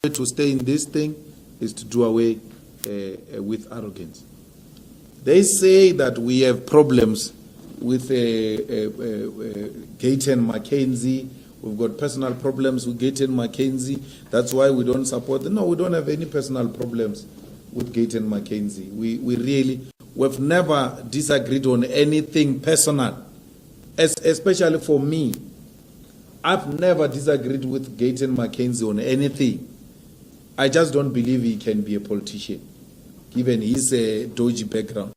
to stay in this thing is to do away with arrogance. They say that we have problems with Gayton, McKenzie. We've got personal problems with Gayton, McKenzie. That's why we don't support them. No, we don't have any personal problems with Gayton, McKenzie. We've never disagreed on anything personal, especially for me. I've never disagreed with Gayton, McKenzie on anything. I just don't believe he can be a politician, given his dodgy background.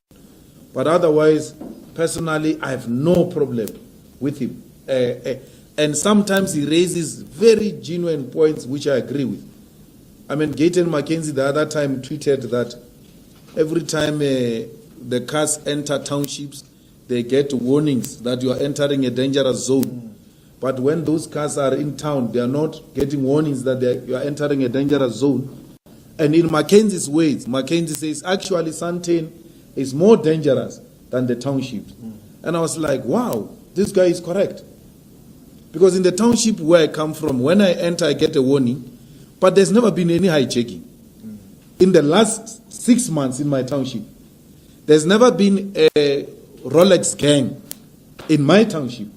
But otherwise, personally, I have no problem with him. And sometimes he raises very genuine points which I agree with. I mean, Gayton McKenzie the other time tweeted that every time the cars enter townships, they get warnings that you are entering a dangerous zone. But when those cars are in town, they are not getting warnings that you are entering a dangerous zone. And in McKenzie's ways, McKenzie says, actually, Sandton is more dangerous than the townships. And I was like, wow, this guy is correct. Because in the township where I come from, when I enter, I get a warning, but there's never been any hijacking. In the last 6 months in my township, there's never been a Rolex gang in my township.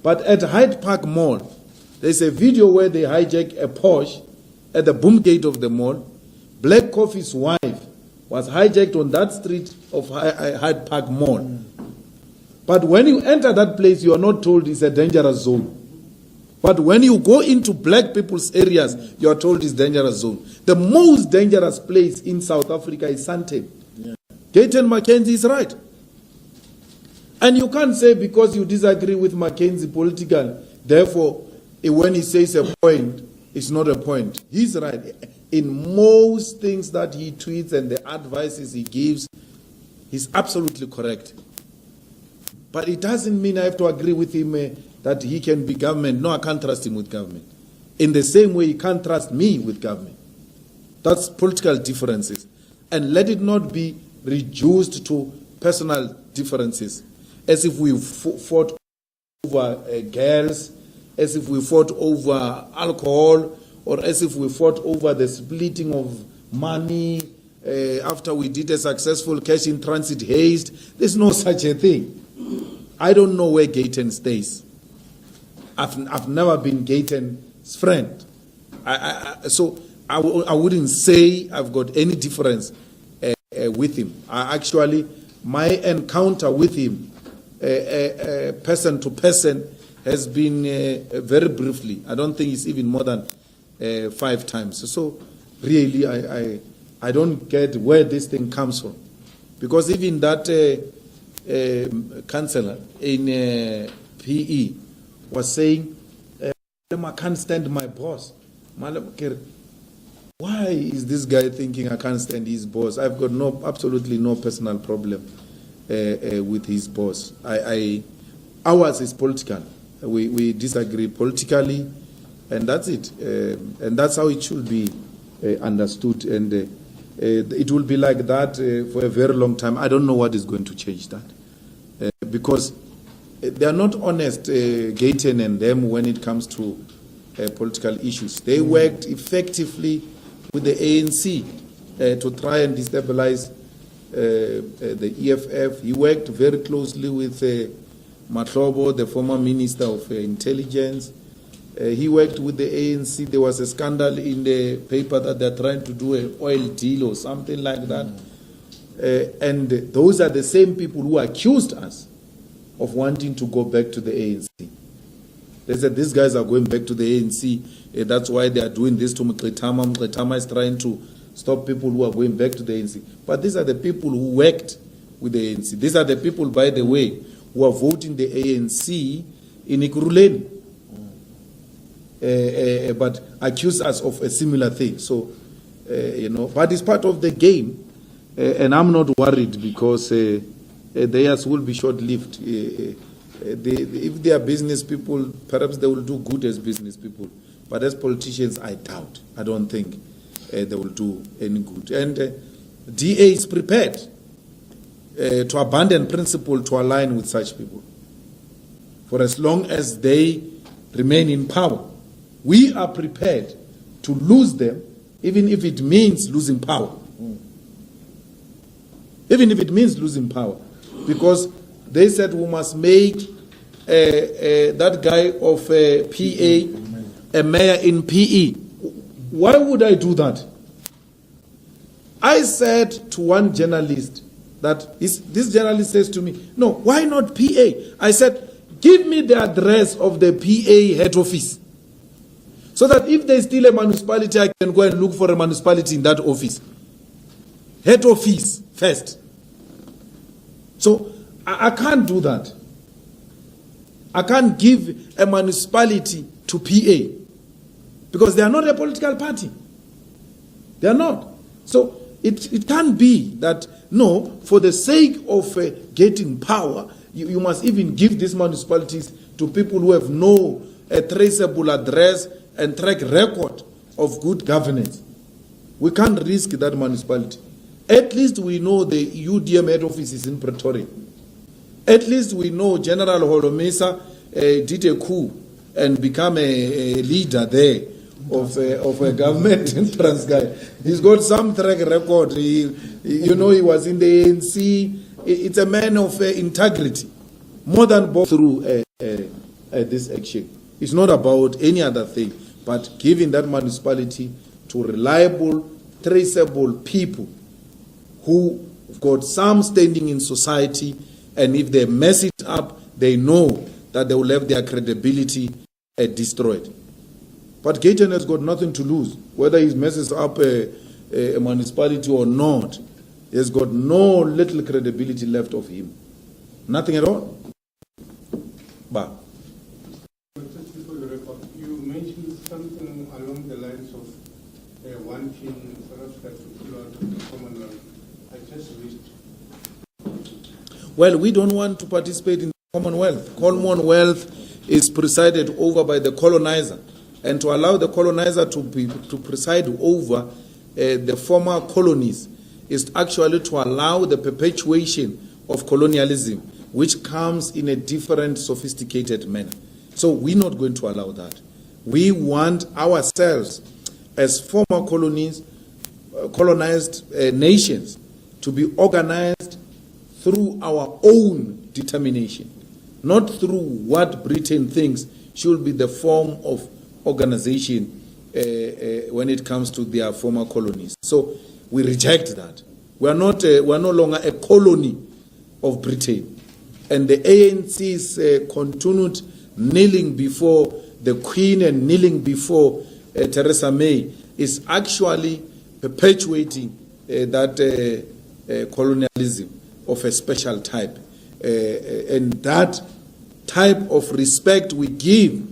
But at Hyde Park Mall, there's a video where they hijack a Porsche at the boom gate of the mall. Black Coffee's wife was hijacked on that street of Hyde Park Mall. But when you enter that place, you are not told it's a dangerous zone. But when you go into black people's areas, you are told it's dangerous zone. The most dangerous place in South Africa is Sandton. Gayton McKenzie is right. And you can't say because you disagree with McKenzie politically, therefore, when he says a point, it's not a point. He's right. In most things that he tweets and the advices he gives, he's absolutely correct. But it doesn't mean I have to agree with him that he can be government. No, I can't trust him with government. In the same way, he can't trust me with government. That's political differences. And let it not be reduced to personal differences, as if we fought over girls, as if we fought over alcohol, or as if we fought over the splitting of money after we did a successful cash in transit haste. There's no such a thing. I don't know where Gayton stays. I've never been Gayton's friend. So I wouldn't say I've got any difference with him. My encounter with him, person to person, has been very briefly. I don't think it's even more than 5 times. So really, I don't get where this thing comes from. Because even that councillor in PE was saying, I can't stand my boss. Why is this guy thinking I can't stand his boss? I've got absolutely no personal problem with his boss. Ours is political. We disagree politically, and that's it. And that's how it should be understood. And it will be like that for a very long time. I don't know what is going to change that. Because they are not honest, Gayton and them, when it comes to political issues. They worked effectively with the ANC to try and destabilize the EFF. He worked very closely with Mahlobo, the former Minister of Intelligence. He worked with the ANC. There was a scandal in the paper that they're trying to do an oil deal or something like that. And those are the same people who accused us of wanting to go back to the ANC. They said these guys are going back to the ANC. That's why they are doing this to Mqetama. Mqetama is trying to stop people who are going back to the ANC. But these are the people who worked with the ANC. These are the people, by the way, who are voting the ANC in Ekurhuleni. But accuse us of a similar thing. So, but it's part of the game. And I'm not worried because theirs will be short-lived. If they are business people, perhaps they will do good as business people. But as politicians, I doubt. I don't think they will do any good. And DA is prepared to abandon principle to align with such people. For as long as they remain in power, we are prepared to lose them, even if it means losing power. Even if it means losing power. Because they said we must make that guy of PA a mayor in PE. Why would I do that? I said to one journalist that this journalist says to me, no, why not PA? I said, give me the address of the PA head office. So that if there's still a municipality, I can go and look for a municipality in that office. Head office first. So I can't do that. I can't give a municipality to PA because they are not a political party. They are not. So it can't be that, no, for the sake of getting power, you must even give these municipalities to people who have no traceable address and track record of good governance. We can't risk that municipality. At least we know the UDM head office is in Pretoria. At least we know General Holomesa did a coup and become a leader there of a government in Transkei. He's got some track record. He was in the ANC. It's a man of integrity, more than both through this action. It's not about any other thing, but giving that municipality to reliable, traceable people who got some standing in society, and if they mess it up, they know that they will have their credibility destroyed. But Gayton has got nothing to lose, whether he messes up a municipality or not. He has got no little credibility left of him. Nothing at all. But just before the record, you mentioned something along the lines of wanting South Africa to pull out of the Commonwealth. I just wished. Well, we don't want to participate in the Commonwealth. Commonwealth is presided over by the colonizer. And to allow the colonizer to preside over the former colonies is actually to allow the perpetuation of colonialism, which comes in a different, sophisticated manner. So we're not going to allow that. We want ourselves, as former colonies, colonized nations, to be organized through our own determination, not through what Britain thinks should be the form of organization when it comes to their former colonies. So we reject that. We are no longer a colony of Britain. And the ANC's continued kneeling before the Queen and kneeling before Theresa May is actually perpetuating that colonialism of a special type. And that type of respect we give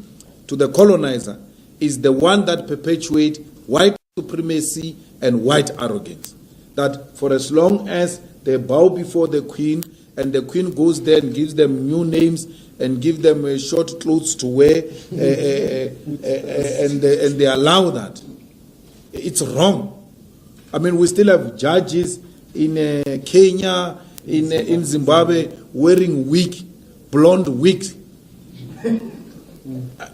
to the colonizer is the one that perpetuates white supremacy and white arrogance. That for as long as they bow before the Queen and the Queen goes there and gives them new names and give them short clothes to wear and they allow that, it's wrong. I mean, we still have judges in Kenya, in Zimbabwe, wearing blonde wigs.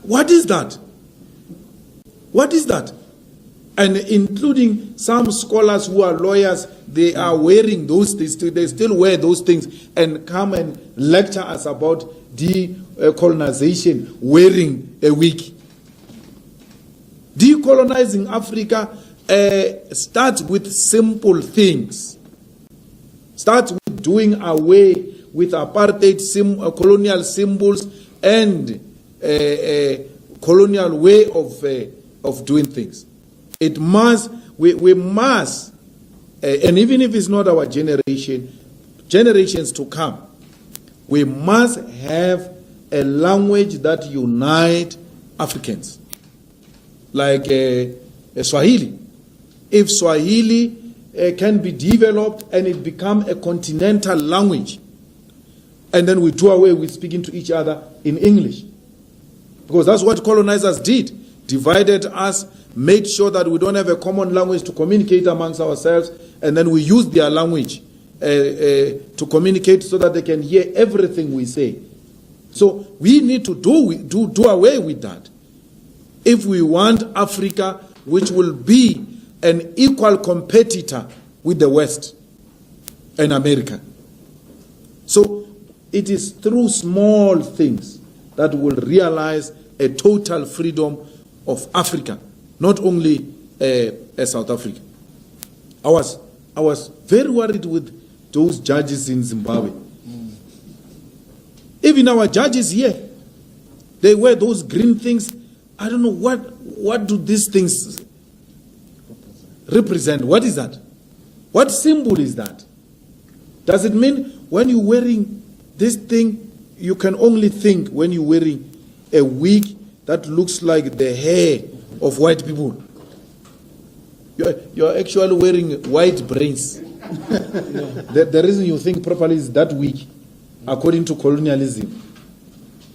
What is that? What is that? And including some scholars who are lawyers, they are wearing those things. They still wear those things and come and lecture us about decolonization wearing a wig. Decolonizing Africa starts with simple things. Starts with doing away with apartheid, colonial symbols, and colonial way of doing things. It must, we must, and even if it's not our generation, generations to come, we must have a language that unites Africans, like Swahili. If Swahili can be developed and it become a continental language, and then we do away with speaking to each other in English. Because that's what colonizers did. Divided us, made sure that we don't have a common language to communicate amongst ourselves, and then we use their language to communicate so that they can hear everything we say. So we need to do away with that. If we want Africa which will be an equal competitor with the West and America. So it is through small things that will realize a total freedom of Africa, not only South Africa. I was very worried with those judges in Zimbabwe. Even our judges here, they wear those green things. I don't know what do these things represent. What is that? What symbol is that? Does it mean when you're wearing this thing, you can only think when you're wearing a wig that looks like the hair of white people? You're actually wearing white brains. The reason you think properly is that wig, according to colonialism.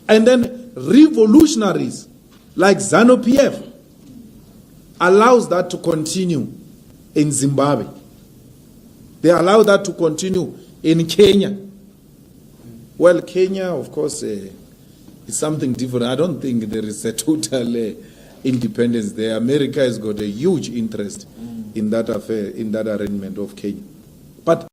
And then revolutionaries like ZANU-PF allows that to continue in Zimbabwe. They allow that to continue in Kenya. Well, Kenya, of course, is something different. I don't think there is a total independence there. America has got a huge interest in that affair, in that arrangement of Kenya. But